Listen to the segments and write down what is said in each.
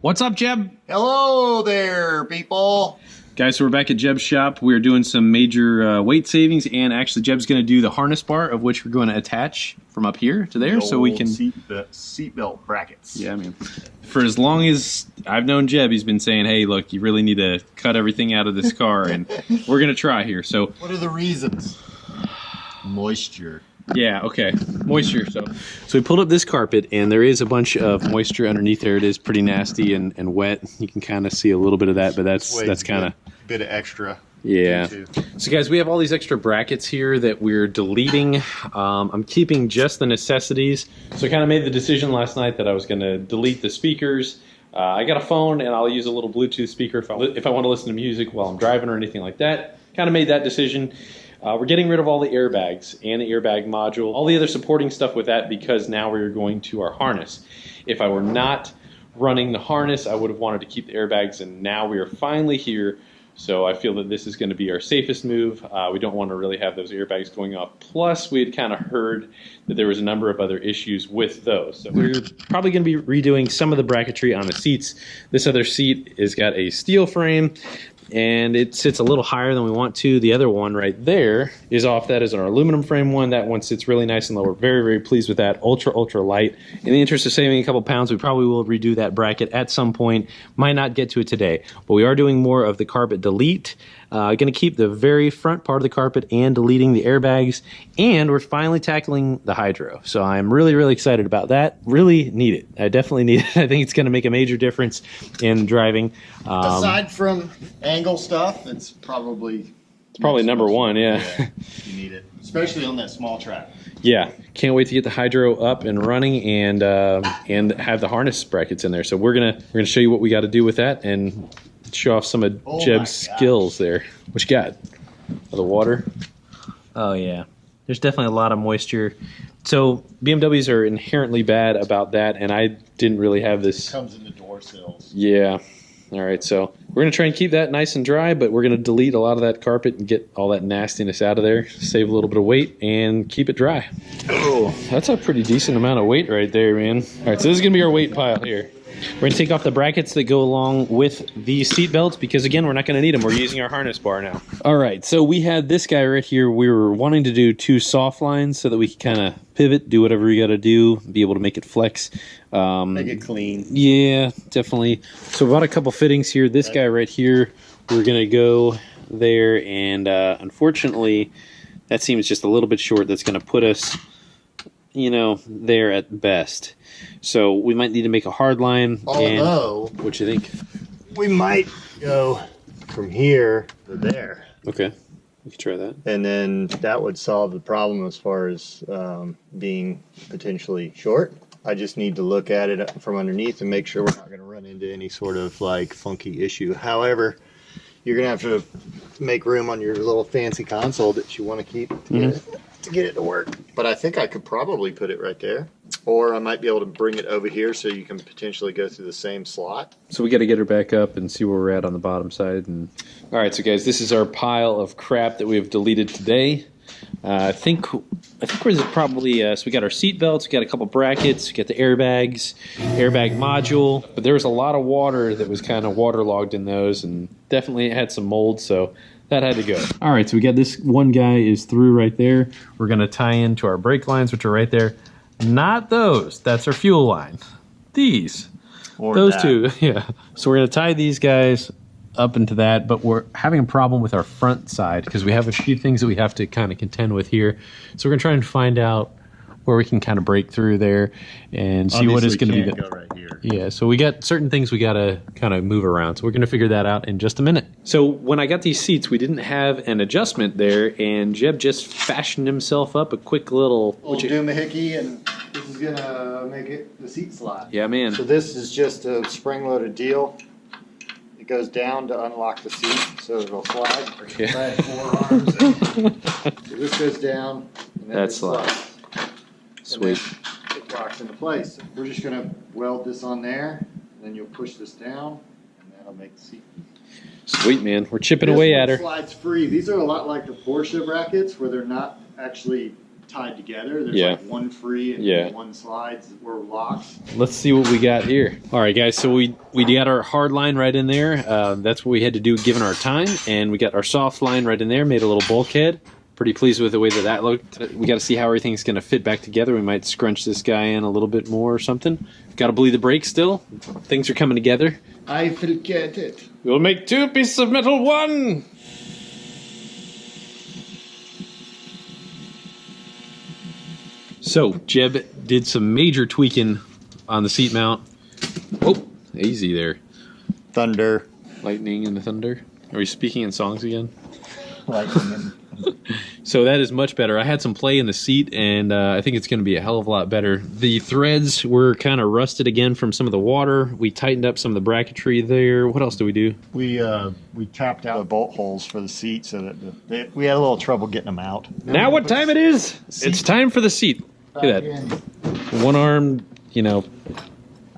What's up, Jeb? Hello there, people. Guys, so we're back at Jeb's shop. We're doing some major weight savings, and actually Jeb's going to do the harness bar, of which we're going to attach from up here to there, so we can... Seatbelt brackets. Yeah, I mean, for as long as I've known Jeb, he's been saying, hey, look, you really need to cut everything out of this car, and we're going to try here. So, what are the reasons? Moisture. Yeah, okay. Moisture. So we pulled up this carpet, and there is a bunch of moisture underneath there. It is pretty nasty and wet. You can kind of see a little bit of that, but that's kind of... Bit of extra. Yeah. So guys, we have all these extra brackets here that we're deleting. I'm keeping just the necessities. So I kind of made the decision last night that I was going to delete the speakers. I got a phone, and I'll use a little Bluetooth speaker if I want to listen to music while I'm driving or anything like that. Kind of made that decision. We're getting rid of all the airbags and the airbag module, all the other supporting stuff with that, because now we're going to our harness. If I were not running the harness, I would have wanted to keep the airbags, and now we are finally here. So I feel that this is going to be our safest move. We don't want to really have those airbags going off. Plus, we had kind of heard that there was a number of other issues with those. So we're probably going to be redoing some of the bracketry on the seats. This other seat has got a steel frame, and it sits a little higher than we want to. The other one right there is off. That is our aluminum frame one. That one sits really nice and low. We're very, very pleased with that. Ultra, ultra light. In the interest of saving a couple pounds, we probably will redo that bracket at some point. Might not get to it today, but we are doing more of the carpet delete. Going to keep the very front part of the carpet and deleting the airbags, and we're finally tackling the hydro. So I'm really, really excited about that. Really need it. I definitely need it. I think it's going to make a major difference in driving. Aside from angle stuff, it's probably number one. Yeah, you need it, especially on that small track. Yeah, can't wait to get the hydro up and running and have the harness brackets in there. So we're gonna show you what we got to do with that and show off some of Jeb's skills there. What you got? The water? Oh yeah, there's definitely a lot of moisture. So BMWs are inherently bad about that, and I didn't really have this. It comes in the door sills. Yeah. All right, so we're going to try and keep that nice and dry, but we're going to delete a lot of that carpet and get all that nastiness out of there, save a little bit of weight, and keep it dry. Oh, that's a pretty decent amount of weight right there, man. All right, so this is going to be our weight pile here. We're going to take off the brackets that go along with these seat belts because, again, we're not going to need them. We're using our harness bar now. All right, so we had this guy right here. We were wanting to do 2 soft lines so that we could kind of pivot, do whatever we got to do, be able to make it flex. Make it clean. Yeah, definitely. So we bought a couple fittings here. This guy right here, we're going to go there, and unfortunately, that seems just a little bit short. That's going to put us, you know, there at best. So we might need to make a hard line. Although, what you think? We might go from here to there. Okay, we can try that. And then that would solve the problem as far as being potentially short. I just need to look at it from underneath and make sure we're not going to run into any sort of like funky issue. However, you're going to have to make room on your little fancy console that you want to keep to get it to work. But I think I could probably put it right there. Or I might be able to bring it over here so you can potentially go through the same slot. So we got to get her back up and see where we're at on the bottom side. And all right, so guys, this is our pile of crap that we have deleted today. I think we're probably, so we got our seat belts, we got a couple brackets, we got the airbags, airbag module, but there was a lot of water that was kind of waterlogged in those, and definitely had some mold, so that had to go. All right, so we got this one guy is through right there. We're going to tie into our brake lines, which are right there. Not those, that's our fuel line. These, or those that. 2, yeah. So we're going to tie these guys up into that, but we're having a problem with our front side because we have a few things that we have to kind of contend with here. So we're going to try and find out where we can kind of break through there and see what is going to be the... Right here. Yeah, so we got certain things we got to kind of move around. So we're going to figure that out in just a minute. So when I got these seats, we didn't have an adjustment there, and Jeb just fashioned himself up a quick little doohickey, and this is going to make it the seat slide. Yeah, man. So this is just a spring-loaded deal. It goes down to unlock the seat, so it'll slide. Yeah. I had 4 arms. So this goes down, and then it slides. Sweet. It locks into place. We're just going to weld this on there, and then you'll push this down, and that'll make the seat. Sweet, man. We're chipping away at her. Slides free. These are a lot like the Porsche brackets, where they're not actually tied together. There's Yeah. like one free and Yeah. one slides were locks. Let's see what we got here. All right, guys, so we got our hard line right in there. That's what we had to do given our time. And we got our soft line right in there, made a little bulkhead. Pretty pleased with the way that looked. We got to see how everything's going to fit back together. We might scrunch this guy in a little bit more or something. Got to bleed the brakes still. Things are coming together. I forget it. We'll make 2 pieces of metal 1. So Jeb did some major tweaking on the seat mount. Oh, easy there. Thunder. Lightning and the thunder. Are we speaking in songs again? Lightning. So that is much better. I had some play in the seat, and I think it's going to be a hell of a lot better. The threads were kind of rusted again from some of the water. We tightened up some of the bracketry there. What else do we do? We tapped out the bolt holes for the seat so that we had a little trouble getting them out. Now what time it is? It's time for the seat. Look at that. One-armed,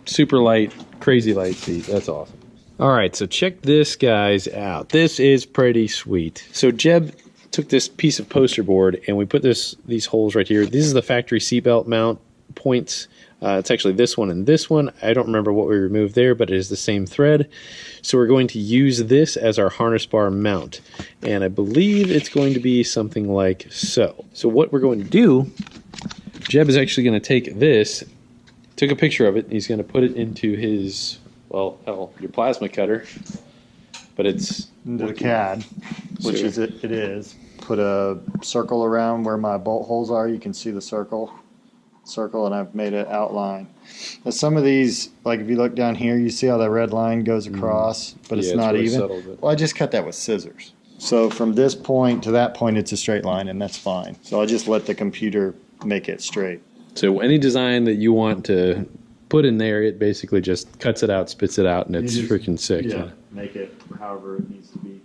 super light, crazy light seat. That's awesome. All right, so check this, guys, out. This is pretty sweet. So Jeb took this piece of poster board and we put these holes right here. This is the factory seatbelt mount points. It's actually this one and this one. I don't remember what we removed there, but it is the same thread. So we're going to use this as our harness bar mount. And I believe it's going to be something like so. So what we're going to do, Jeb is actually going to take this, took a picture of it, and he's going to put it into his, well, hell, your plasma cutter. But it's into the CAD, which is it is. Put a circle around where my bolt holes are. You can see the circle, and I've made an outline. Now some of these, like if you look down here, you see how that red line goes across, but it's not really even. subtle, but... Well, I just cut that with scissors. So from this point to that point, it's a straight line, and that's fine. So I just let the computer make it straight. So any design that you want to put in there, it basically just cuts it out, spits it out, and it's freaking sick. Yeah, make it however it needs to be.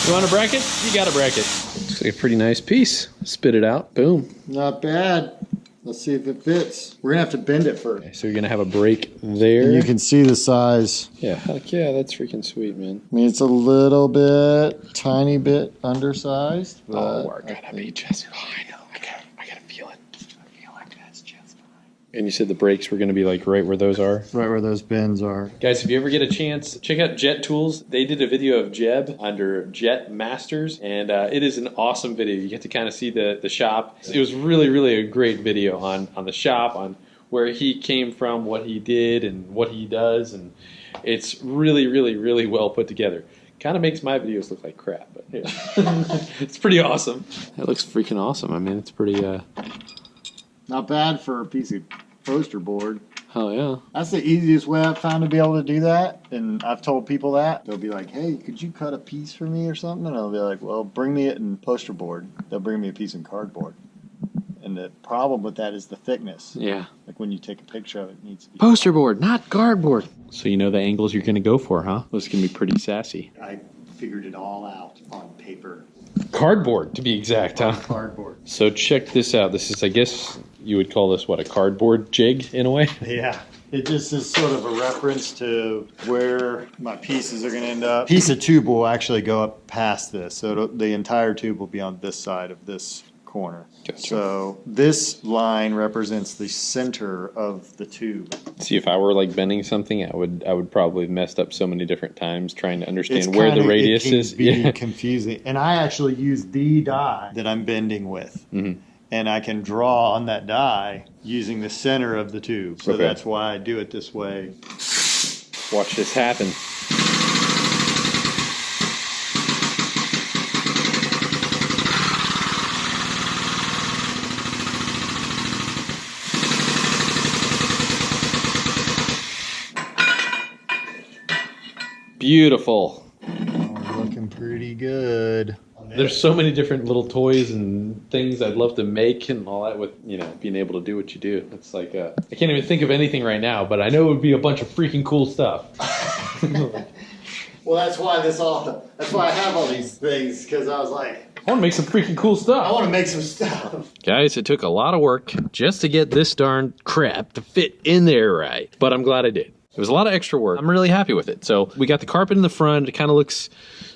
You want a bracket? You got a bracket. Looks like a pretty nice piece. Spit it out. Boom. Not bad. Let's see if it fits. We're gonna have to bend it first. Okay, so you're gonna have a break there. And you can see the size. Yeah, heck yeah, that's freaking sweet, man. I mean, it's a little bit, tiny bit undersized. But Oh, we're gonna be just fine. I gotta feel it. I feel like that's just fine. And you said the brakes were gonna be like right where those are? Right where those bends are. Guys, if you ever get a chance, check out Jet Tools. They did a video of Jeb under Jet Masters, and it is an awesome video. You get to kind of see the shop. It was really, really a great video on the shop, on where he came from, what he did, and what he does, and it's really, really, really well put together. Kind of makes my videos look like crap, but yeah. It's pretty awesome. That looks freaking awesome. I mean, it's pretty... Not bad for a piece of poster board. Oh, yeah. That's the easiest way I've found to be able to do that. And I've told people that. They'll be like, hey, could you cut a piece for me or something? And I'll be like, well, bring me it in poster board. They'll bring me a piece in cardboard. And the problem with that is the thickness. Yeah. Like when you take a picture of it, it needs to be... Poster board, not cardboard. So you know the angles you're going to go for, huh? Those can be pretty sassy. I figured it all out on paper. Cardboard, to be exact, huh? Cardboard. So check this out. This is, I guess, you would call this, what, a cardboard jig, in a way? Yeah. It just is sort of a reference to where my pieces are going to end up. Piece of tube will actually go up past this. So the entire tube will be on this side of this corner. Gotcha. So this line represents the center of the tube. See, if I were like bending something, I would probably have messed up so many different times trying to understand It's where the kinda- radius it can is. be Yeah. confusing. And I actually use the die that I'm bending with. Mhm. And I can draw on that die using the center of the tube. So Okay. that's why I do it this way. Watch this happen. Beautiful. Oh, looking pretty good. There's so many different little toys and things I'd love to make and all that with, being able to do what you do. It's like, I can't even think of anything right now, but I know it would be a bunch of freaking cool stuff. Well, that's why I have all these things, because I was like, I want to make some freaking cool stuff. I want to make some stuff. Guys, it took a lot of work just to get this darn crap to fit in there right, but I'm glad I did. It was a lot of extra work. I'm really happy with it. So we got the carpet in the front. It kind of looks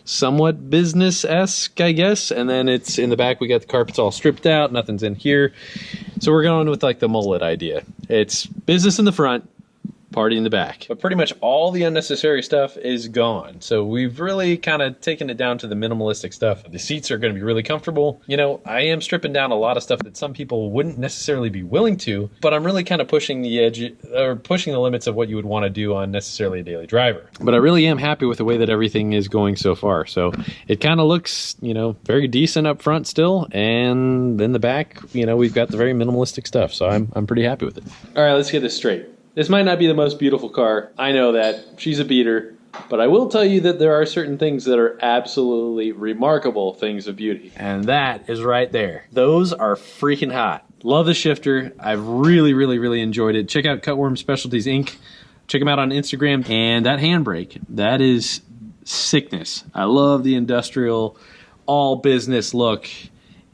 somewhat business-esque, I guess. And then it's in the back. We got the carpets all stripped out. Nothing's in here. So we're going with like the mullet idea. It's business in the front, party in the back. But pretty much all the unnecessary stuff is gone. So we've really kind of taken it down to the minimalistic stuff. The seats are going to be really comfortable. You know, I am stripping down a lot of stuff that some people wouldn't necessarily be willing to, but I'm really kind of pushing the edge or pushing the limits of what you would want to do on necessarily a daily driver. But I really am happy with the way that everything is going so far. So it kind of looks, you know, very decent up front still. And in the back, you know, we've got the very minimalistic stuff. So I'm pretty happy with it. All right, let's get this straight. This might not be the most beautiful car. I know that. She's a beater. But I will tell you that there are certain things that are absolutely remarkable things of beauty. And that is right there. Those are freaking hot. Love the shifter. I've really enjoyed it. Check out Cutworm Specialties Inc. Check them out on Instagram. And that handbrake, that is sickness. I love the industrial, all business look.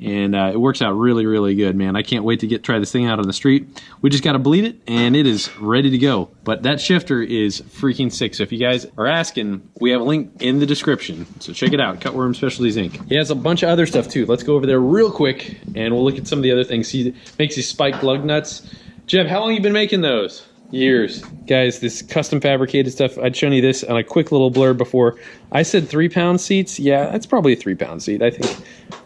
And it works out really good, man. I can't wait to try this thing out on the street. We just got to bleed it, and it is ready to go. But that shifter is freaking sick. So if you guys are asking, we have a link in the description. So check it out, Cutworm Specialties Inc. He has a bunch of other stuff, too. Let's go over there real quick, and we'll look at some of the other things. He makes these spiked lug nuts. Jeb, how long have you been making those? Years. Guys, this custom fabricated stuff, I'd shown you this on a quick little blurb before. I said 3-pound seats. Yeah, that's probably a 3-pound seat. I think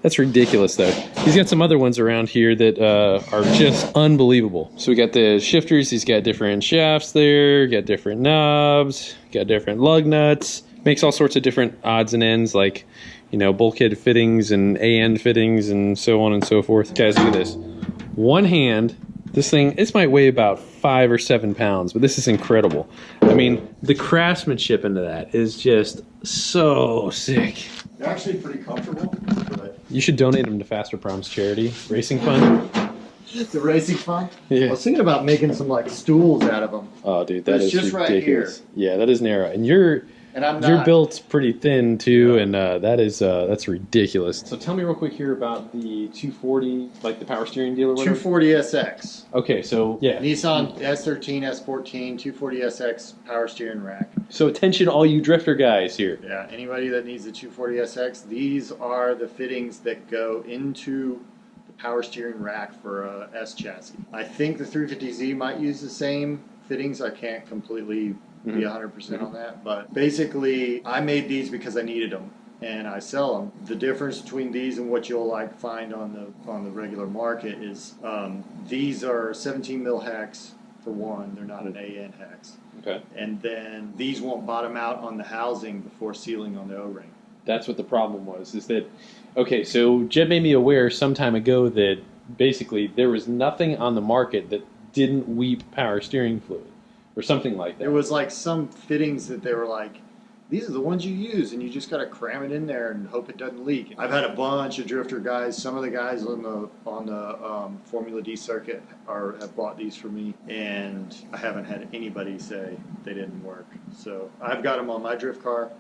that's ridiculous, though. He's got some other ones around here that are just unbelievable. So we got the shifters. He's got different shafts there, got different knobs, got different lug nuts. Makes all sorts of different odds and ends, like, you know, bulkhead fittings and A-end fittings and so on and so forth. Guys, look at this. One hand. This thing, this might weigh about 5 or 7 pounds, but this is incredible. I mean, the craftsmanship into that is just so sick. They're actually pretty comfortable. But You should donate them to Fasterproms charity racing fund. the racing fun? Yeah. I was thinking about making some like stools out of them. Oh, dude, that is just ridiculous. right here. Yeah, that is narrow, and you're built pretty thin too, and that's ridiculous. So tell me real quick here about the 240, like the power steering deal or whatever. 240SX. Okay, so yeah, Nissan S13, S14, 240SX power steering rack. so attention all you drifter guys here. Yeah, anybody that needs the 240SX, these are the fittings that go into the power steering rack for a S chassis. I think the 350Z might use the same fittings. I can't completely be 100% on that, but basically I made these because I needed them and I sell them. The difference between these and what you'll like find on the regular market is these are 17 mil hex for one. They're not an AN hex. Okay. And then these won't bottom out on the housing before sealing on the O-ring. That's what the problem was, is that, okay, so Jeb made me aware some time ago that basically there was nothing on the market that didn't weep power steering fluid or something like that. There was like some fittings that they were like, these are the ones you use, and you just got to cram it in there and hope it doesn't leak. I've had a bunch of drifter guys. Some of the guys on the Formula D circuit have bought these for me, and I haven't had anybody say they didn't work. So I've got them on my drift car,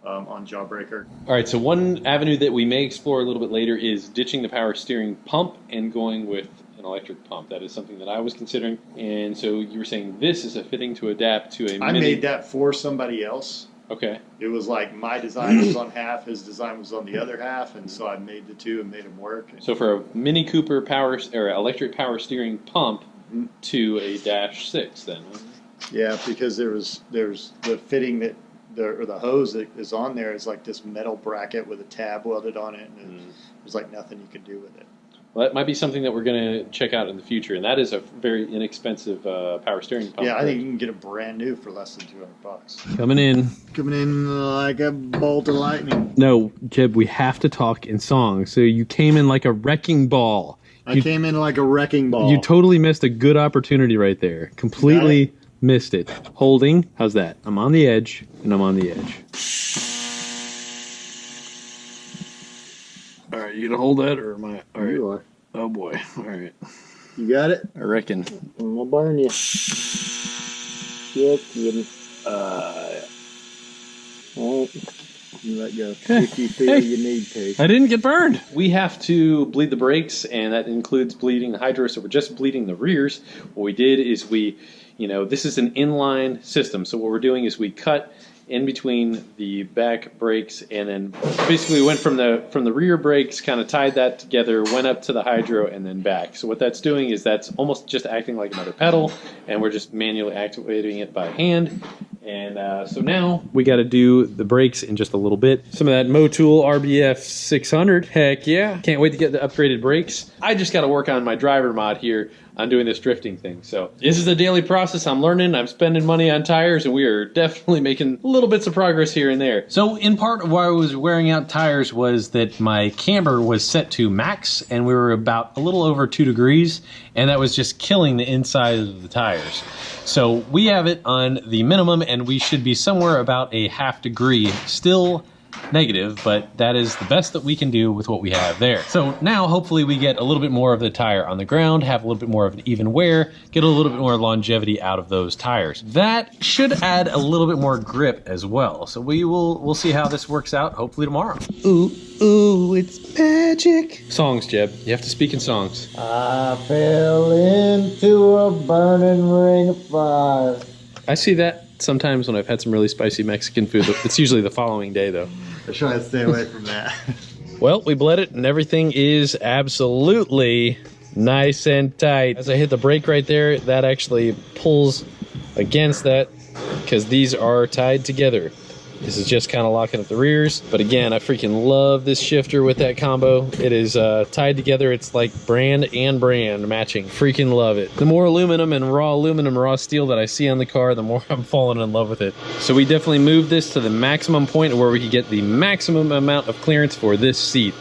on Jawbreaker. All right, so one avenue that we may explore a little bit later is ditching the power steering pump and going with an electric pump. That is something that I was considering. And so you were saying this is a fitting to adapt to a I made that for somebody else. Okay. It was like my design was on half, his design was on the other half, and so I made the two and made them work. So for a Mini Cooper power or electric power steering pump to a Dash 6 then. Yeah, because there's the fitting that the hose that is on there is like this metal bracket with a tab welded on it, and there's like nothing you can do with it. Well, that might be something that we're going to check out in the future, and that is a very inexpensive power steering pump. Yeah, I think you can get a brand new for less than $200. Coming in Like a bolt of lightning. No, Jeb, we have to talk in song. So you came in like a wrecking ball. I came in like a wrecking ball. You totally missed a good opportunity right there. Completely missed it. Holding. How's that? I'm on the edge, and I'm on the edge. All right, you gonna hold that, or am I? All right. You are. Oh boy. All right. You got it? I reckon. I'm gonna burn you. Just kidding. Oh, you let go. If you feel you need to. I didn't get burned. We have to bleed the brakes, and that includes bleeding the hydro, so we're just bleeding the rears. What we did is this is an inline system, so what we're doing is we cut in between the back brakes, and then basically went from the rear brakes, kind of tied that together, went up to the hydro, and then back. So what that's doing is that's almost just acting like another pedal, and we're just manually activating it by hand. And so now we got to do the brakes in just a little bit. Some of that Motul RBF 600. Heck yeah. Can't wait to get the upgraded brakes. I just got to work on my driver mod here on doing this drifting thing. So this is a daily process. I'm learning. I'm spending money on tires, and we are definitely making little bits of progress here and there. So in part of why I was wearing out tires was that my camber was set to max, and we were about a little over 2 degrees, and that was just killing the inside of the tires. So we have it on the minimum, and we should be somewhere about a ½ degree. Still negative, but that is the best that we can do with what we have there. So now hopefully we get a little bit more of the tire on the ground, have a little bit more of an even wear, get a little bit more longevity out of those tires. That should add a little bit more grip as well. So we'll see how this works out, hopefully tomorrow. Ooh, ooh, it's magic. Songs, Jeb. You have to speak in songs. I fell into a burning ring of fire. I see that sometimes when I've had some really spicy Mexican food. It's usually the following day though. I try to stay away from that. Well, we bled it and everything is absolutely nice and tight. As I hit the brake right there, that actually pulls against that because these are tied together. This is just kind of locking up the rears. But again, I freaking love this shifter with that combo. It is tied together. It's like brand and brand matching. Freaking love it. The more aluminum, raw steel that I see on the car, the more I'm falling in love with it. So we definitely moved this to the maximum point where we could get the maximum amount of clearance for this seat.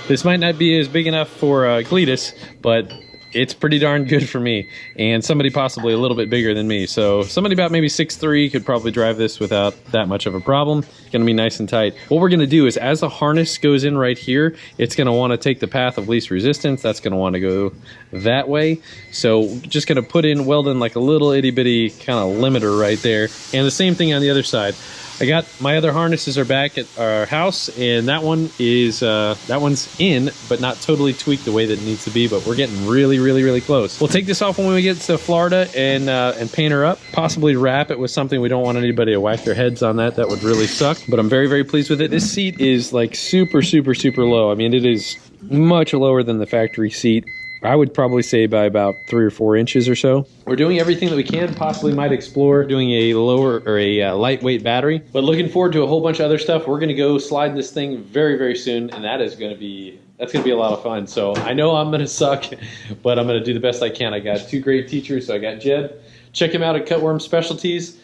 This might not be as big enough for Cletus, but it's pretty darn good for me, and somebody possibly a little bit bigger than me. So somebody about maybe 6'3" could probably drive this without that much of a problem. It's gonna be nice and tight. What we're gonna do is as the harness goes in right here, it's gonna wanna take the path of least resistance. That's gonna wanna go that way. So just gonna put in, weld in like a little itty bitty kind of limiter right there. And the same thing on the other side. I got my other harnesses are back at our house, and that one is that one's in, but not totally tweaked the way that it needs to be. But we're getting really close. We'll take this off when we get to Florida and paint her up. Possibly wrap it with something. We don't want anybody to whack their heads on that. That would really suck. But I'm very pleased with it. This seat is like super low. I mean, it is much lower than the factory seat. I would probably say by about 3 or 4 inches or so. We're doing everything that we can, possibly might explore doing a lower or a lightweight battery, but looking forward to a whole bunch of other stuff. We're gonna go slide this thing very soon, and that's gonna be a lot of fun. So I know I'm gonna suck, but I'm gonna do the best I can. I got 2 great teachers. So I got Jeb. Check him out at Cutworm Specialties.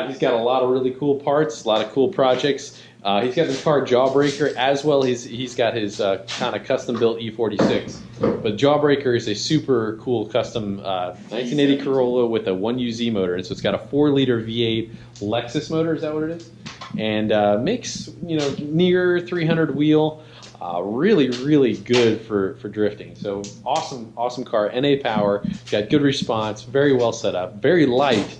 He's got a lot of really cool parts, a lot of cool projects. He's got his car Jawbreaker as well. He's got his kind of custom built E46. But Jawbreaker is a super cool custom 1980 Corolla with a 1UZ motor, and so it's got a 4-liter V8 Lexus motor. Is that what it is? And makes near 300 wheel. Really good for drifting. So awesome car. NA power. Got good response. Very well set up. Very light.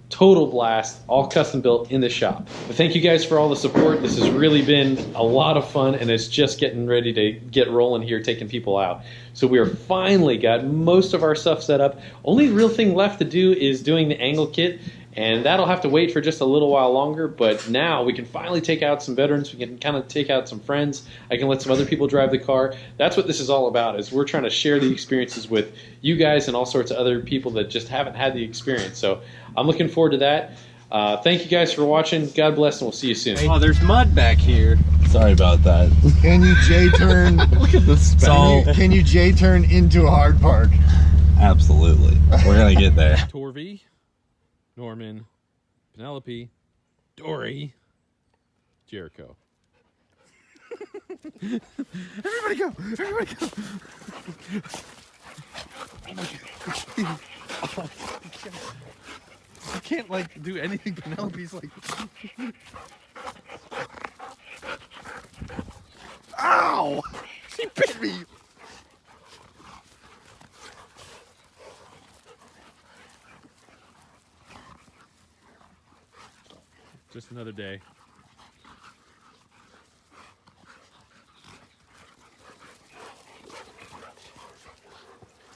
Total blast, all custom built in the shop. But thank you guys for all the support. This has really been a lot of fun, and it's just getting ready to get rolling here, taking people out. So we are finally got most of our stuff set up. Only real thing left to do is doing the angle kit, and that'll have to wait for just a little while longer. But now we can finally take out some veterans. We can kind of take out some friends. I can let some other people drive the car. That's what this is all about, is we're trying to share the experiences with you guys and all sorts of other people that just haven't had the experience. So I'm looking forward to that. Thank you guys for watching. God bless, and we'll see you soon. Oh, there's mud back here. Sorry about that. Can you J-turn? Look at this. Can you J-turn into a hard park? Absolutely. We're gonna get there. Torvey, Norman, Penelope, Dory, Jericho. Everybody go! Everybody go! I can't like do anything. Penelope's like, ow! She bit me. Just another day.